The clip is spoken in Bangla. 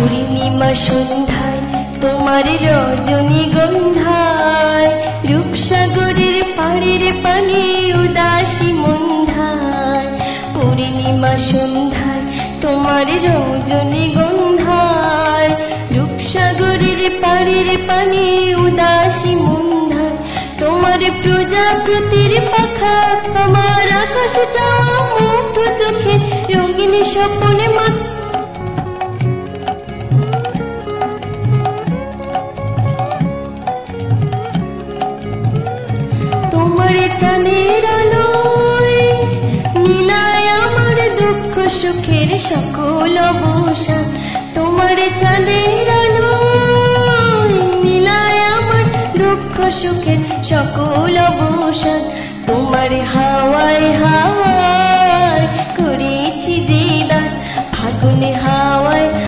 পূর্ণিমা সন্ধ্যায় তোমার রজনীগন্ধায় রূপসাগরের পাড়ের পানে উদাসী মন্ধায়। পূর্ণিমা সন্ধ্যায় তোমার রজনীগন্ধায় রূপসাগরের পাড়ের পানে উদাসী মন্ধায়। তোমার প্রজাপতির পাখা আমার আকাশে চাওয়া মুগ্ধ চোখে রঙিন স্বপ্নে মাত। তোমার চাঁদের আলোয় মিলায় আমার দুঃখ সুখের সকল অবসান। তোমার চাঁদের আলোয় মিলায় আমার দুঃখ সুখের সকল অবসান। তোমার হাওয়ায় হাওয়ায় করেছি যে দান, ফাগুনে হাওয়ায়